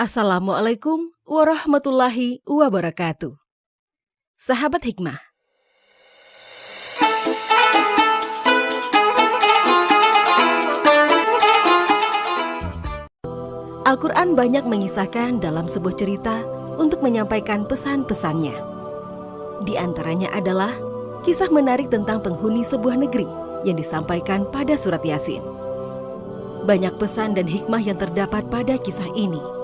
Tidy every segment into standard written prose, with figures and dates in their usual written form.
Assalamualaikum warahmatullahi wabarakatuh. Sahabat Hikmah, Al-Quran banyak mengisahkan dalam sebuah cerita untuk menyampaikan pesan-pesannya. Di antaranya adalah kisah menarik tentang penghuni sebuah negeri yang disampaikan pada surat Yasin. Banyak pesan dan hikmah yang terdapat pada kisah ini.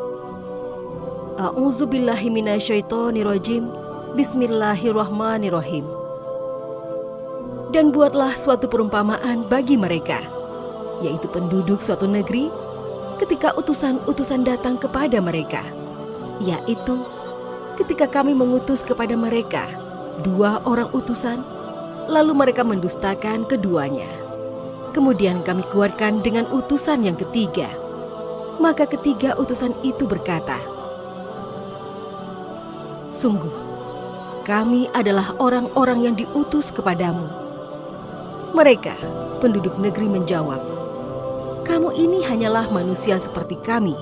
A'udzubillahi minasyaitonirrajim. Bismillahirrahmanirrahim. Dan buatlah suatu perumpamaan bagi mereka, yaitu penduduk suatu negeri, ketika utusan-utusan datang kepada mereka, yaitu ketika kami mengutus kepada mereka 2 orang utusan, lalu mereka mendustakan keduanya. Kemudian kami kuatkan dengan utusan yang ketiga. Maka ketiga utusan itu berkata, "Sungguh, kami adalah orang-orang yang diutus kepadamu." Mereka, penduduk negeri, menjawab, "Kamu ini hanyalah manusia seperti kami,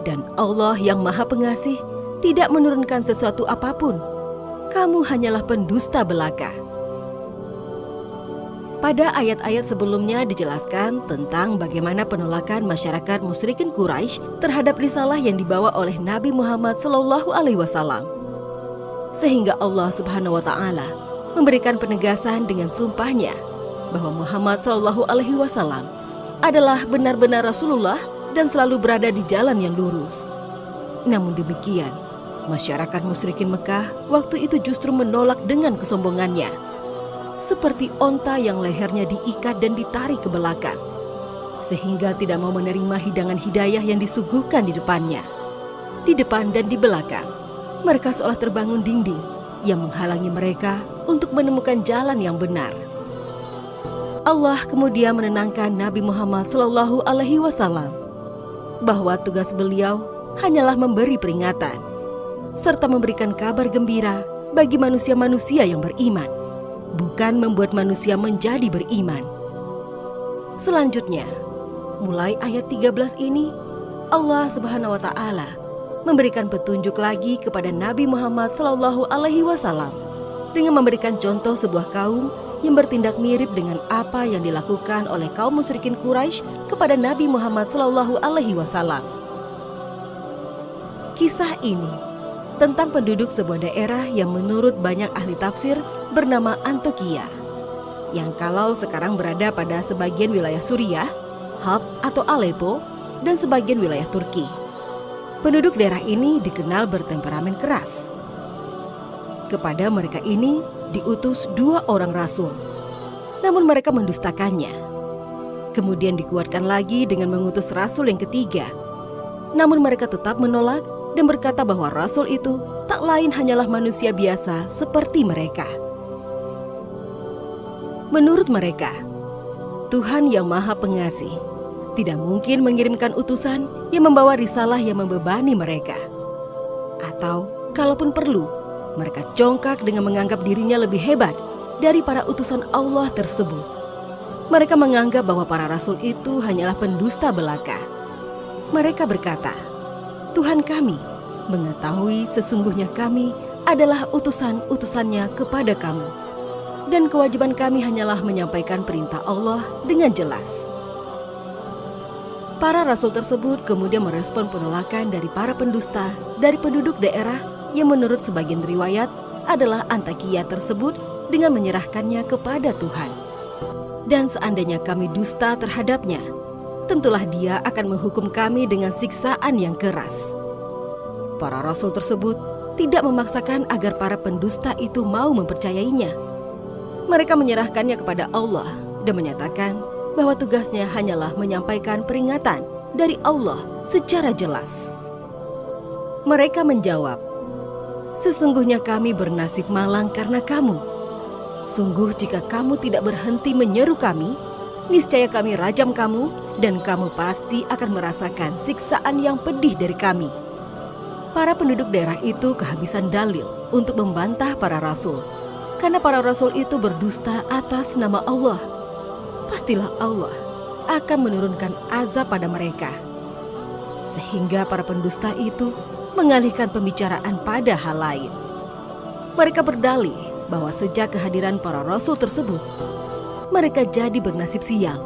dan Allah yang Maha Pengasih tidak menurunkan sesuatu apapun. Kamu hanyalah pendusta belaka." Pada ayat-ayat sebelumnya dijelaskan tentang bagaimana penolakan masyarakat musyrikin Quraisy terhadap risalah yang dibawa oleh Nabi Muhammad SAW. Sehingga Allah Subhanahu wa Ta'ala memberikan penegasan dengan sumpahnya bahwa Muhammad SAW adalah benar-benar Rasulullah dan selalu berada di jalan yang lurus. Namun demikian, masyarakat musyrikin Mekah waktu itu justru menolak dengan kesombongannya, seperti onta yang lehernya diikat dan ditarik ke belakang, sehingga tidak mau menerima hidangan hidayah yang disuguhkan di depannya. Di depan dan di belakang, mereka seolah terbangun dinding yang menghalangi mereka untuk menemukan jalan yang benar. Allah kemudian menenangkan Nabi Muhammad SAW bahwa tugas beliau hanyalah memberi peringatan serta memberikan kabar gembira bagi manusia-manusia yang beriman, bukan membuat manusia menjadi beriman. Selanjutnya, mulai ayat 13 ini, Allah Subhanahu wa Ta'ala memberikan petunjuk lagi kepada Nabi Muhammad SAW dengan memberikan contoh sebuah kaum yang bertindak mirip dengan apa yang dilakukan oleh kaum musyrikin Quraisy kepada Nabi Muhammad SAW. Kisah ini tentang penduduk sebuah daerah yang menurut banyak ahli tafsir bernama Antokia, yang kalau sekarang berada pada sebagian wilayah Suriah, Halb atau Aleppo, dan sebagian wilayah Turki. Penduduk daerah ini dikenal bertemperamen keras. Kepada mereka ini diutus 2 orang rasul, namun mereka mendustakannya. Kemudian dikuatkan lagi dengan mengutus rasul yang ketiga, namun mereka tetap menolak dan berkata bahwa rasul itu tak lain hanyalah manusia biasa seperti mereka. Menurut mereka, Tuhan yang Maha Pengasih tidak mungkin mengirimkan utusan yang membawa risalah yang membebani mereka. Atau kalaupun perlu, mereka congkak dengan menganggap dirinya lebih hebat dari para utusan Allah tersebut. Mereka menganggap bahwa para rasul itu hanyalah pendusta belaka. Mereka berkata, "Tuhan kami mengetahui sesungguhnya kami adalah utusan-utusannya kepada kamu, dan kewajiban kami hanyalah menyampaikan perintah Allah dengan jelas." Para rasul tersebut kemudian merespon penolakan dari para pendusta dari penduduk daerah yang menurut sebagian riwayat adalah Antakia tersebut dengan menyerahkannya kepada Tuhan. Dan seandainya kami dusta terhadapnya, tentulah dia akan menghukum kami dengan siksaan yang keras. Para rasul tersebut tidak memaksakan agar para pendusta itu mau mempercayainya. Mereka menyerahkannya kepada Allah dan menyatakan bahwa tugasnya hanyalah menyampaikan peringatan dari Allah secara jelas. Mereka menjawab, "Sesungguhnya kami bernasib malang karena kamu. Sungguh jika kamu tidak berhenti menyeru kami, niscaya kami rajam kamu dan kamu pasti akan merasakan siksaan yang pedih dari kami." Para penduduk daerah itu kehabisan dalil untuk membantah para rasul, karena para rasul itu berdusta atas nama Allah. Pastilah Allah akan menurunkan azab pada mereka. sehingga para pendusta itu mengalihkan pembicaraan pada hal lain. Mereka berdalih bahwa sejak kehadiran para rasul tersebut, mereka jadi bernasib sial,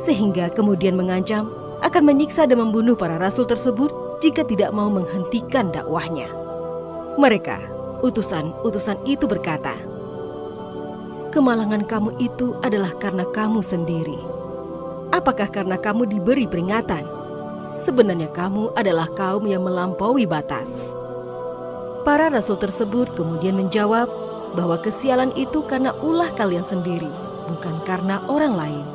sehingga kemudian mengancam akan menyiksa dan membunuh para rasul tersebut jika tidak mau menghentikan dakwahnya. Mereka, utusan-utusan itu berkata, "Kemalangan kamu itu adalah karena kamu sendiri. Apakah karena kamu diberi peringatan? Sebenarnya kamu adalah kaum yang melampaui batas." Para rasul tersebut kemudian menjawab bahwa kesialan itu karena ulah kalian sendiri, bukan karena orang lain.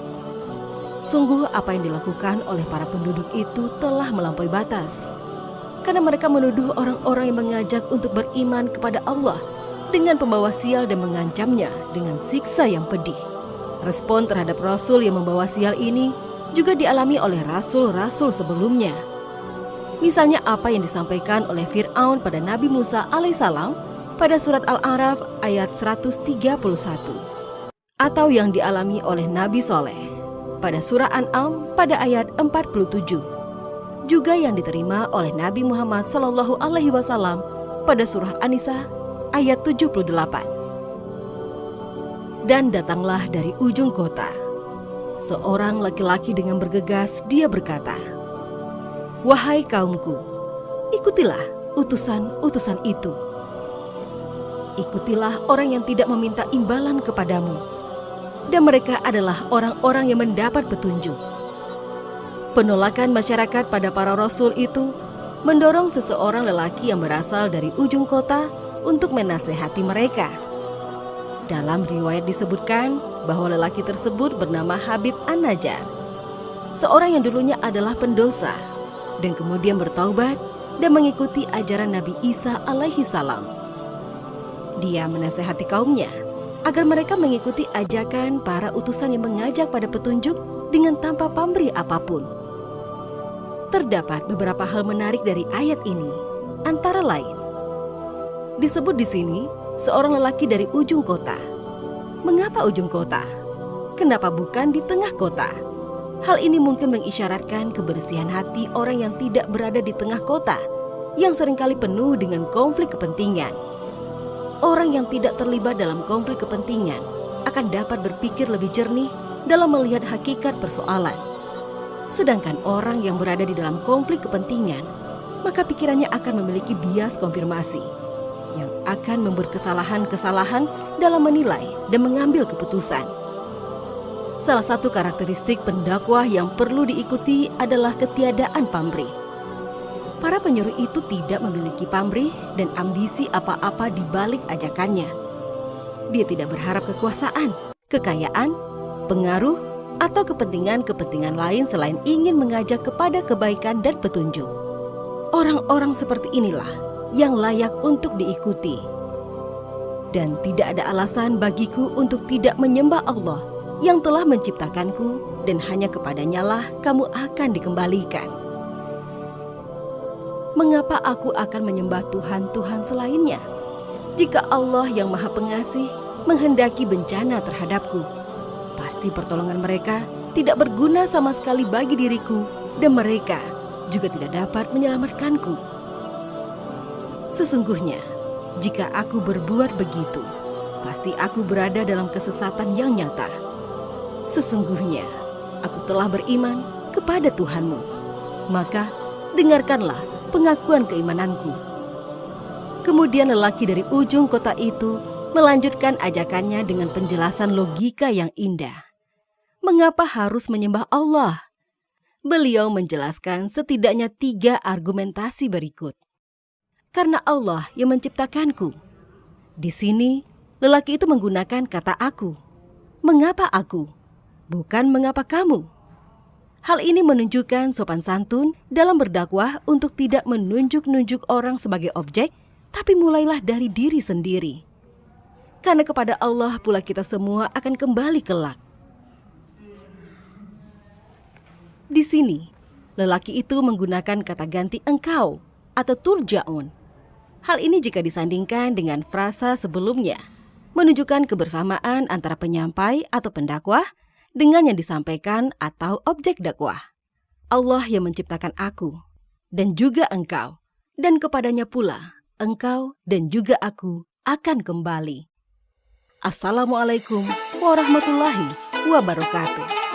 Sungguh apa yang dilakukan oleh para penduduk itu telah melampaui batas, karena mereka menuduh orang-orang yang mengajak untuk beriman kepada Allah dengan pembawa sial dan mengancamnya dengan siksa yang pedih. Respon terhadap rasul yang membawa sial ini juga dialami oleh rasul-rasul sebelumnya. Misalnya apa yang disampaikan oleh Fir'aun pada Nabi Musa alaihissalam pada surat Al-A'raf ayat 131, atau yang dialami oleh Nabi Soleh pada surah An'am pada ayat 47, juga yang diterima oleh Nabi Muhammad SAW pada surah An-Nisa ayat 78. Dan datanglah dari ujung kota seorang laki-laki dengan bergegas, dia berkata, "Wahai kaumku, ikutilah utusan-utusan itu. Ikutilah orang yang tidak meminta imbalan kepadamu, dan mereka adalah orang-orang yang mendapat petunjuk." Penolakan masyarakat pada para rasul itu mendorong seseorang lelaki yang berasal dari ujung kota untuk menasehati mereka. Dalam riwayat disebutkan bahwa lelaki tersebut bernama Habib An-Najjar, seorang yang dulunya adalah pendosa dan kemudian bertaubat dan mengikuti ajaran Nabi Isa alaihissalam. Dia menasehati kaumnya agar mereka mengikuti ajakan para utusan yang mengajak pada petunjuk dengan tanpa pamrih apapun. Terdapat beberapa hal menarik dari ayat ini, antara lain disebut di sini seorang lelaki dari ujung kota. Mengapa ujung kota? Kenapa bukan di tengah kota? Hal ini mungkin mengisyaratkan kebersihan hati orang yang tidak berada di tengah kota, yang seringkali penuh dengan konflik kepentingan. Orang yang tidak terlibat dalam konflik kepentingan akan dapat berpikir lebih jernih dalam melihat hakikat persoalan. Sedangkan orang yang berada di dalam konflik kepentingan, maka pikirannya akan memiliki bias konfirmasi yang akan membuat kesalahan-kesalahan dalam menilai dan mengambil keputusan. Salah satu karakteristik pendakwah yang perlu diikuti adalah ketiadaan pamrih. Para penyuruh itu tidak memiliki pamrih dan ambisi apa-apa di balik ajakannya. Dia tidak berharap kekuasaan, kekayaan, pengaruh, atau kepentingan-kepentingan lain selain ingin mengajak kepada kebaikan dan petunjuk. Orang-orang seperti inilah yang layak untuk diikuti. Dan tidak ada alasan bagiku untuk tidak menyembah Allah yang telah menciptakanku, dan hanya kepadanya lah kamu akan dikembalikan. Mengapa aku akan menyembah Tuhan-Tuhan selainnya? Jika Allah yang Maha Pengasih menghendaki bencana terhadapku, pasti pertolongan mereka tidak berguna sama sekali bagi diriku, dan mereka juga tidak dapat menyelamatkanku. Sesungguhnya, jika aku berbuat begitu, pasti aku berada dalam kesesatan yang nyata. Sesungguhnya, aku telah beriman kepada Tuhanmu, maka dengarkanlah pengakuan keimananku. Kemudian lelaki dari ujung kota itu melanjutkan ajakannya dengan penjelasan logika yang indah. Mengapa harus menyembah Allah? Beliau menjelaskan setidaknya 3 argumentasi berikut. Karena Allah yang menciptakanku. Di sini, lelaki itu menggunakan kata aku. Mengapa aku? Bukan mengapa kamu. Hal ini menunjukkan sopan santun dalam berdakwah untuk tidak menunjuk-nunjuk orang sebagai objek, tapi mulailah dari diri sendiri. Karena kepada Allah pula kita semua akan kembali kelak. Di sini, lelaki itu menggunakan kata ganti engkau atau turja'un. Hal ini jika disandingkan dengan frasa sebelumnya, menunjukkan kebersamaan antara penyampai atau pendakwah dengan yang disampaikan atau objek dakwah. Allah yang menciptakan aku, dan juga engkau, dan kepadanya pula engkau dan juga aku akan kembali. Assalamualaikum warahmatullahi wabarakatuh.